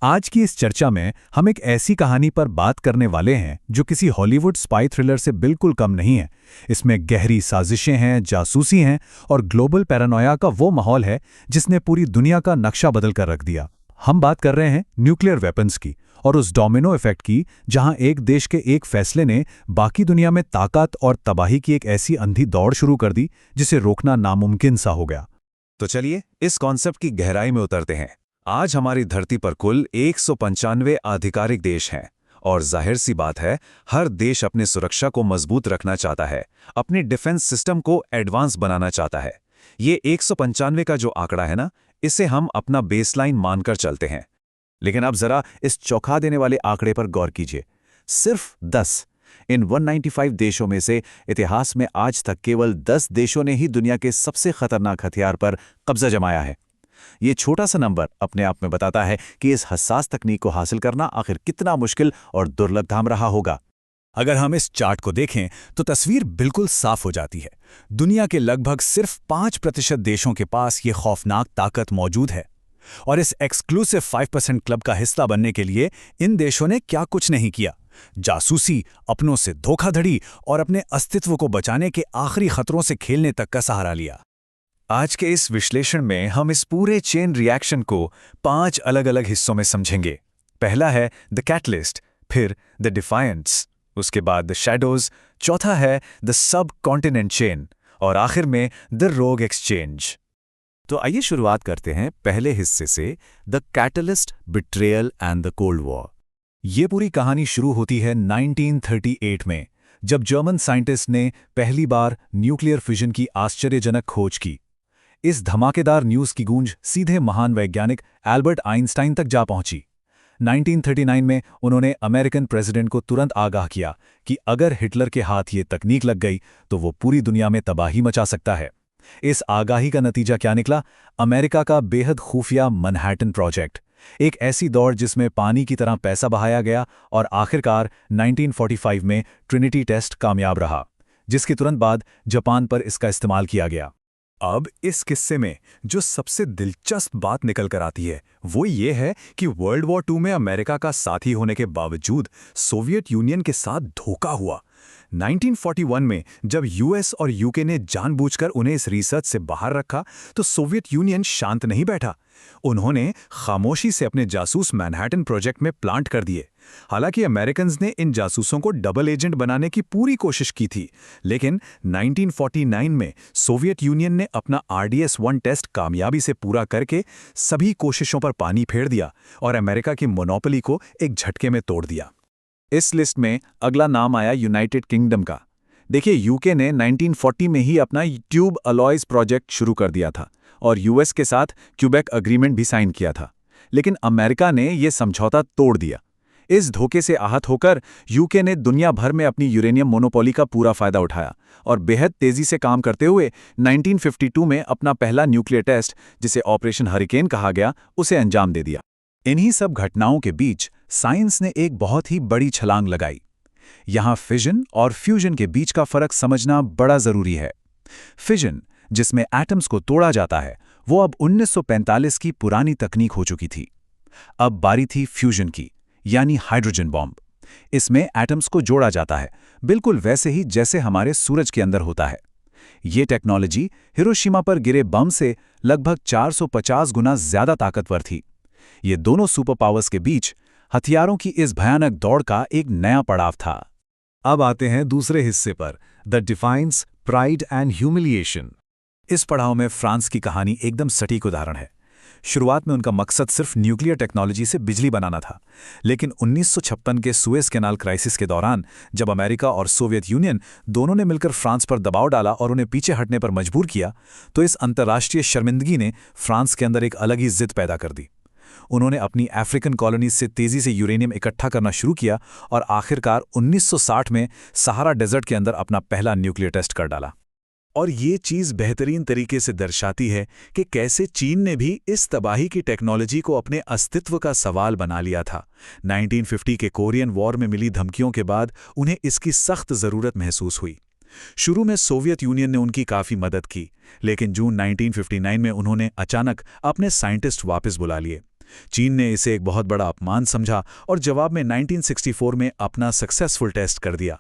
आज की इस चर्चा में हम एक ऐसी कहानी पर बात करने वाले हैं जो किसी हॉलीवुड स्पाई थ्रिलर से बिल्कुल कम नहीं है। इसमें गहरी साजिशें हैं, जासूसी हैं और ग्लोबल पैरानोया का वो माहौल है जिसने पूरी दुनिया का नक्शा बदल कर रख दिया। हम बात कर रहे हैं न्यूक्लियर वेपन्स की और उस डोमिनो इफेक्ट की, जहां एक देश के एक फैसले ने बाकी दुनिया में ताकत और तबाही की एक ऐसी अंधी दौड़ शुरू कर दी जिसे रोकना नामुमकिन सा हो गया। तो चलिए इस कॉन्सेप्ट की गहराई में उतरते हैं। आज हमारी धरती पर कुल 195 आधिकारिक देश हैं और जाहिर सी बात है, हर देश अपनी सुरक्षा को मजबूत रखना चाहता है, अपनी डिफेंस सिस्टम को एडवांस बनाना चाहता है। ये 195 का जो आंकड़ा है ना, इसे हम अपना बेसलाइन मानकर चलते हैं। लेकिन अब जरा इस चौंका देने वाले आंकड़े पर गौर कीजिए। सिर्फ 10 इन 195 देशों में से इतिहास में आज तक केवल 10 देशों ने ही दुनिया के सबसे खतरनाक हथियार पर कब्जा जमाया है। ये छोटा सा नंबर अपने आप में बताता है कि इस हसास तकनीक को हासिल करना आखिर कितना मुश्किल और दुर्लभ काम रहा होगा। अगर हम इस चार्ट को देखें तो तस्वीर बिल्कुल साफ हो जाती है। दुनिया के लगभग सिर्फ 5% देशों के पास ये खौफनाक ताकत मौजूद है। और इस एक्सक्लूसिव 5% क्लब का हिस्सा बनने के लिए इन देशों ने क्या कुछ नहीं किया। जासूसी, अपनों से धोखाधड़ी और अपने अस्तित्व को बचाने के आखिरी खतरों से खेलने तक का सहारा लिया। आज के इस विश्लेषण में हम इस पूरे चेन रिएक्शन को 5 अलग अलग हिस्सों में समझेंगे। पहला है द कैटलिस्ट, फिर द डिफायंट्स, उसके बाद द शैडोज, चौथा है द सब कॉन्टिनेंट चेन और आखिर में द रोग एक्सचेंज। तो आइए शुरुआत करते हैं पहले हिस्से से, the catalyst, betrayal and the cold war. ये पूरी कहानी शुरू होती है 1938 में, जब जर्मन साइंटिस्ट ने पहली बार न्यूक्लियर फिजन की आश्चर्यजनक खोज की। इस धमाकेदार न्यूज़ की गूंज सीधे महान वैज्ञानिक एल्बर्ट आइंस्टाइन तक जा पहुंची। 1939 में उन्होंने अमेरिकन प्रेसिडेंट को तुरंत आगाह किया कि अगर हिटलर के हाथ ये तकनीक लग गई तो वो पूरी दुनिया में तबाही मचा सकता है। इस आगाही का नतीजा क्या निकला? अमेरिका का बेहद खुफिया मैनहट्टन प्रोजेक्ट, एक ऐसी दौड़ जिसमें पानी की तरह पैसा बहाया गया और आखिरकार 1945 में ट्रिनिटी टेस्ट कामयाब रहा, जिसके तुरंत बाद जापान पर इसका इस्तेमाल किया गया। अब इस किस्से में जो सबसे दिलचस्प बात निकल कर आती है वो ये है कि वर्ल्ड वॉर 2 में अमेरिका का साथी होने के बावजूद सोवियत यूनियन के साथ धोखा हुआ। 1941 में जब यूएस और यूके ने जानबूझकर उन्हें इस रिसर्च से बाहर रखा तो सोवियत यूनियन शांत नहीं बैठा। उन्होंने खामोशी से अपने जासूस मैनहट्टन प्रोजेक्ट में प्लांट कर दिए। हालांकि अमेरिकन्स ने इन जासूसों को डबल एजेंट बनाने की पूरी कोशिश की थी, लेकिन 1949 में सोवियत यूनियन ने अपना RDS-1 टेस्ट कामयाबी से पूरा करके सभी कोशिशों पर पानी फेर दिया और अमेरिका की मोनोपोली को एक झटके में तोड़ दिया। इस लिस्ट में अगला नाम आया यूनाइटेड किंगडम का। देखिए, यूके ने 1940 में ही अपना ट्यूब अलॉयज प्रोजेक्ट शुरू कर दिया था और यूएस के साथ क्यूबेक अग्रीमेंट भी साइन किया था, लेकिन अमेरिका ने यह समझौता तोड़ दिया। इस धोखे से आहत होकर यूके ने दुनिया भर में अपनी यूरेनियम मोनोपोली का पूरा फायदा उठाया और बेहद तेजी से काम करते हुए 1952 में अपना पहला न्यूक्लियर टेस्ट, जिसे ऑपरेशन हरिकेन कहा गया, उसे अंजाम दे दिया। इन्हीं सब घटनाओं के बीच साइंस ने एक बहुत ही बड़ी छलांग लगाई। यहां फिजन और फ्यूजन के बीच का फर्क समझना बड़ा जरूरी है। फिजन, जिसमें एटम्स को तोड़ा जाता है, वो अब 1945 की पुरानी तकनीक हो चुकी थी। अब बारी थी फ्यूजन की, यानी हाइड्रोजन बॉम्ब। इसमें एटम्स को जोड़ा जाता है, बिल्कुल वैसे ही जैसे हमारे सूरज के अंदर होता है। ये टेक्नोलॉजी हिरोशिमा पर गिरे बम से लगभग 450 गुना ज्यादा ताकतवर थी। ये दोनों सुपर पावर्स के बीच हथियारों की इस भयानक दौड़ का एक नया पड़ाव था। अब आते हैं दूसरे हिस्से पर, the defines, pride and humiliation. इस पड़ाव में फ्रांस की कहानी एकदम सटीक उदाहरण है। शुरुआत में उनका मकसद सिर्फ न्यूक्लियर टेक्नोलॉजी से बिजली बनाना था, लेकिन 1956 के सुएज कैनाल क्राइसिस के दौरान जब अमेरिका और सोवियत यूनियन दोनों ने मिलकर फ्रांस पर दबाव डाला और उन्हें पीछे हटने पर मजबूर किया, तो इस अंतर्राष्ट्रीय शर्मिंदगी ने फ्रांस के अंदर एक अलग ही जिद पैदा कर दी। उन्होंने अपनी अफ्रीकन कॉलोनीज से तेजी से यूरेनियम इकट्ठा करना शुरू किया और आखिरकार 1960 में सहारा डेजर्ट के अंदर अपना पहला न्यूक्लियर टेस्ट कर डाला। और ये चीज़ बेहतरीन तरीके से दर्शाती है कि कैसे चीन ने भी इस तबाही की टेक्नोलॉजी को अपने अस्तित्व का सवाल बना लिया था। 1950 के कोरियन वॉर में मिली धमकियों के बाद उन्हें इसकी सख्त ज़रूरत महसूस हुई। शुरू में सोवियत यूनियन ने उनकी काफ़ी मदद की, लेकिन जून 1959 में उन्होंने अचानक अपने साइंटिस्ट वापस बुला लिए। चीन ने इसे एक बहुत बड़ा अपमान समझा और जवाब में 1964 में अपना सक्सेसफुल टेस्ट कर दिया।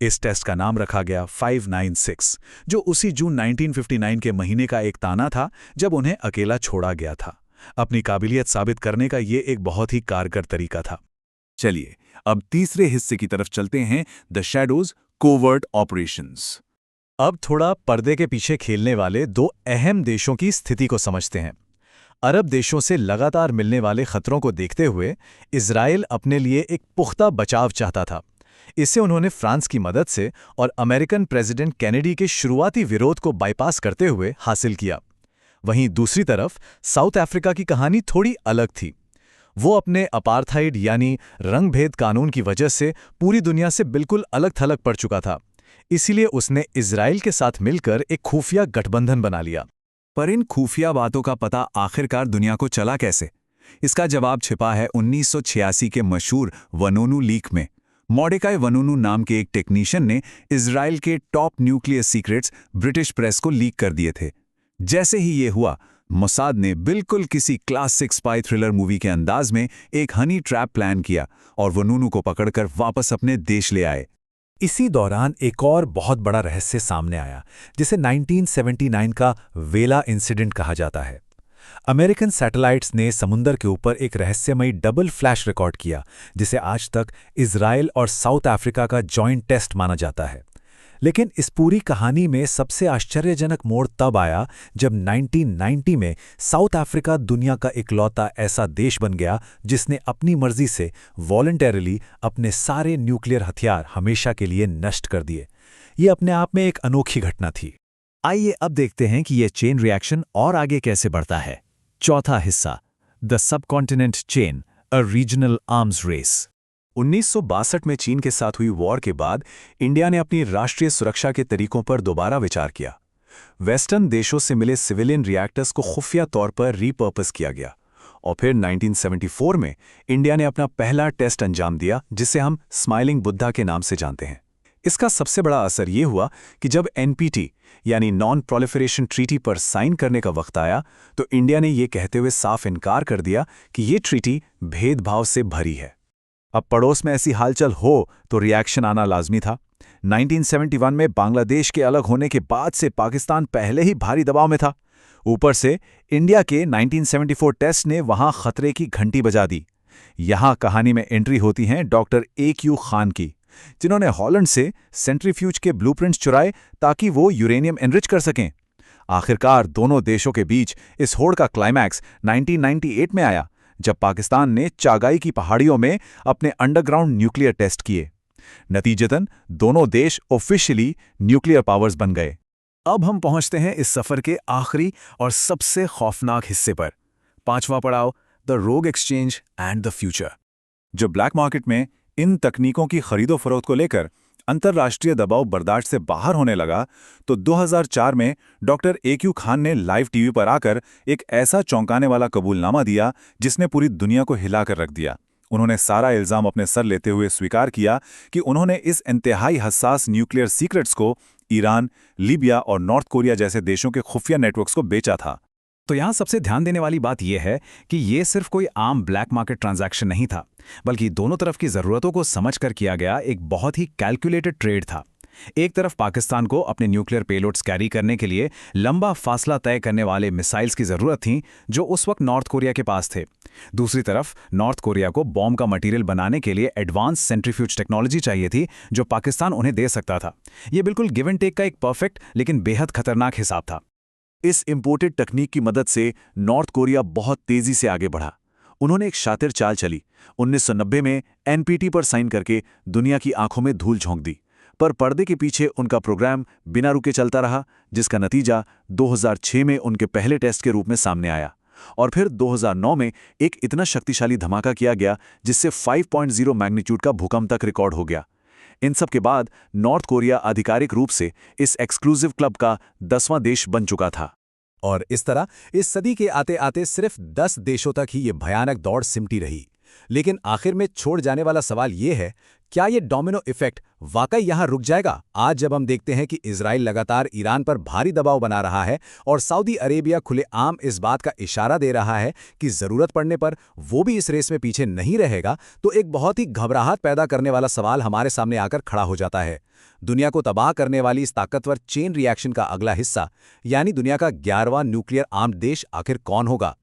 इस टेस्ट का नाम रखा गया 596, जो उसी जून 1959 के महीने का एक ताना था जब उन्हें अकेला छोड़ा गया था। अपनी काबिलियत साबित करने का ये एक बहुत ही कारगर तरीका था। चलिए अब तीसरे हिस्से की तरफ चलते हैं, द शैडोज कोवर्ट ऑपरेशंस। अब थोड़ा पर्दे के पीछे खेलने वाले दो अहम देशों की स्थिति को समझते हैं। अरब देशों से लगातार मिलने वाले खतरों को देखते हुए इजराइल अपने लिए एक पुख्ता बचाव चाहता था। इसे उन्होंने फ्रांस की मदद से और अमेरिकन प्रेसिडेंट केनेडी के शुरुआती विरोध को बाईपास करते हुए हासिल किया। वहीं दूसरी तरफ साउथ अफ्रीका की कहानी थोड़ी अलग थी। वो अपने अपार्थाइड यानी रंगभेद कानून की वजह से पूरी दुनिया से बिल्कुल अलग थलग पड़ चुका था। इसीलिए उसने इजराइल के साथ मिलकर एक खुफिया गठबंधन बना लिया। पर इन खुफिया बातों का पता आखिरकार दुनिया को चला कैसे? इसका जवाब छिपा है 1986 के मशहूर वनोनू लीक में। मॉर्डेकाई वनोनू नाम के एक टेक्नीशियन ने इजराइल के top nuclear secrets British press को लीक कर दिए थे। जैसे ही ये हुआ, मोसाद ने बिल्कुल किसी क्लास 6 स्पाई थ्रिलर मूवी के अंदाज में एक हनी ट्रैप प्लान किया और वनोनू को पकड़कर वापस अपने देश ले आए। इसी दौरान एक और बहुत बड़ा रहस्य सामने आया, जिसे 1979 का वेला इंसिडेंट कहा जाता है। अमेरिकन सैटेलाइट्स ने समुंदर के ऊपर एक रहस्यमयी डबल फ्लैश रिकॉर्ड किया, जिसे आज तक इजराइल और साउथ अफ्रीका का जॉइंट टेस्ट माना जाता है। लेकिन इस पूरी कहानी में सबसे आश्चर्यजनक मोड़ तब आया जब 1990 में साउथ अफ्रीका दुनिया का इकलौता ऐसा देश बन गया जिसने अपनी मर्जी से वॉलंटरीली अपने सारे न्यूक्लियर हथियार हमेशा के लिए नष्ट कर दिए। ये अपने आप में एक अनोखी घटना थी। आइए अब देखते हैं कि यह चेन रिएक्शन और आगे कैसे बढ़ता है। चौथा हिस्सा, the subcontinent chain, a regional arms race. 1962 में चीन के साथ हुई वॉर के बाद इंडिया ने अपनी राष्ट्रीय सुरक्षा के तरीकों पर दोबारा विचार किया। वेस्टर्न देशों से मिले सिविलियन रिएक्टर्स को खुफिया तौर पर रीपर्पस किया गया और फिर 1974 में इंडिया ने अपना पहला टेस्ट अंजाम दिया, जिसे हम स्माइलिंग बुद्धा के नाम से जानते हैं। इसका सबसे बड़ा असर ये हुआ कि जब एनपीटी यानी नॉन प्रोलिफरेशन ट्रीटी पर साइन करने का वक्त आया तो इंडिया ने ये कहते हुए साफ इनकार कर दिया कि ये ट्रीटी भेदभाव से भरी है। अब पड़ोस में ऐसी हालचाल हो तो रिएक्शन आना लाजमी था। 1971 में बांग्लादेश के अलग होने के बाद से पाकिस्तान पहले ही भारी दबाव में था। ऊपर से इंडिया के 1974 टेस्ट ने वहां खतरे की घंटी बजा दी। यहां कहानी में एंट्री होती है डॉक्टर AQ खान की, जिन्होंने हॉलैंड से सेंट्रीफ्यूज के ब्लूप्रिंट्स चुराए ताकि वो यूरेनियम एनरिच कर सकें। आखिरकार दोनों देशों के बीच इस होड़ का क्लाइमैक्स 1998 में आया, जब पाकिस्तान ने चागाई की पहाड़ियों में अपने अंडरग्राउंड न्यूक्लियर टेस्ट किए। नतीजतन दोनों देश ऑफिशियली न्यूक्लियर पावर्स बन गए। अब हम पहुंचते हैं इस सफर के आखिरी और सबसे खौफनाक हिस्से पर। पांचवा पड़ाव, द रोग एक्सचेंज एंड द फ्यूचर। जब ब्लैक मार्केट में इन तकनीकों की खरीदो फरोख्त को लेकर अंतर्राष्ट्रीय दबाव बर्दाश्त से बाहर होने लगा तो 2004 में डॉक्टर AQ खान ने लाइव टीवी पर आकर एक ऐसा चौंकाने वाला कबूलनामा दिया जिसने पूरी दुनिया को हिलाकर रख दिया। उन्होंने सारा इल्जाम अपने सर लेते हुए स्वीकार किया कि उन्होंने इस इंतहाई हसास न्यूक्लियर सीक्रेट्स को ईरान, लीबिया और नॉर्थ कोरिया जैसे देशों के खुफिया नेटवर्क्स को बेचा था। तो यहाँ सबसे ध्यान देने वाली बात यह है कि ये सिर्फ कोई आम ब्लैक मार्केट ट्रांजैक्शन नहीं था, बल्कि दोनों तरफ की ज़रूरतों को समझकर किया गया एक बहुत ही कैलकुलेटेड ट्रेड था। एक तरफ पाकिस्तान को अपने न्यूक्लियर पेलोड्स कैरी करने के लिए लंबा फासला तय करने वाले मिसाइल्स की ज़रूरत थी, जो उस वक्त नॉर्थ कोरिया के पास थे। दूसरी तरफ नॉर्थ कोरिया को बॉम्ब का मटेरियल बनाने के लिए एडवांस सेंट्रीफ्यूज टेक्नोलॉजी चाहिए थी, जो पाकिस्तान उन्हें दे सकता था। ये बिल्कुल गिव एंड टेक का एक परफेक्ट लेकिन बेहद खतरनाक हिसाब था। इस इंपोर्टेड तकनीक की मदद से नॉर्थ कोरिया बहुत तेजी से आगे बढ़ा। उन्होंने एक शातिर चाल चली। 1990 में NPT पर साइन करके दुनिया की आंखों में धूल झोंक दी, पर पर्दे के पीछे उनका प्रोग्राम बिना रुके चलता रहा, जिसका नतीजा 2006 में उनके पहले टेस्ट के रूप में सामने आया। और फिर 2009 में एक इतना शक्तिशाली धमाका किया गया जिससे 5.0 मैग्नीट्यूड का भूकंप तक रिकॉर्ड हो गया। इन सब के बाद नॉर्थ कोरिया आधिकारिक रूप से इस एक्सक्लूसिव क्लब का 10वां देश बन चुका था। और इस तरह इस सदी के आते आते सिर्फ 10 देशों तक ही ये भयानक दौड़ सिमटी रही। लेकिन आखिर में छोड़ जाने वाला सवाल ये है, क्या ये डोमिनो इफेक्ट वाकई यहां रुक जाएगा? आज जब हम देखते हैं कि इजराइल लगातार ईरान पर भारी दबाव बना रहा है और सऊदी अरेबिया खुलेआम इस बात का इशारा दे रहा है कि जरूरत पड़ने पर वो भी इस रेस में पीछे नहीं रहेगा, तो एक बहुत ही घबराहट पैदा करने वाला सवाल हमारे सामने आकर खड़ा हो जाता है। दुनिया को तबाह करने वाली इस ताकतवर चेन रिएक्शन का अगला हिस्सा, यानी दुनिया का 11वां न्यूक्लियर आर्म्ड देश आखिर कौन होगा?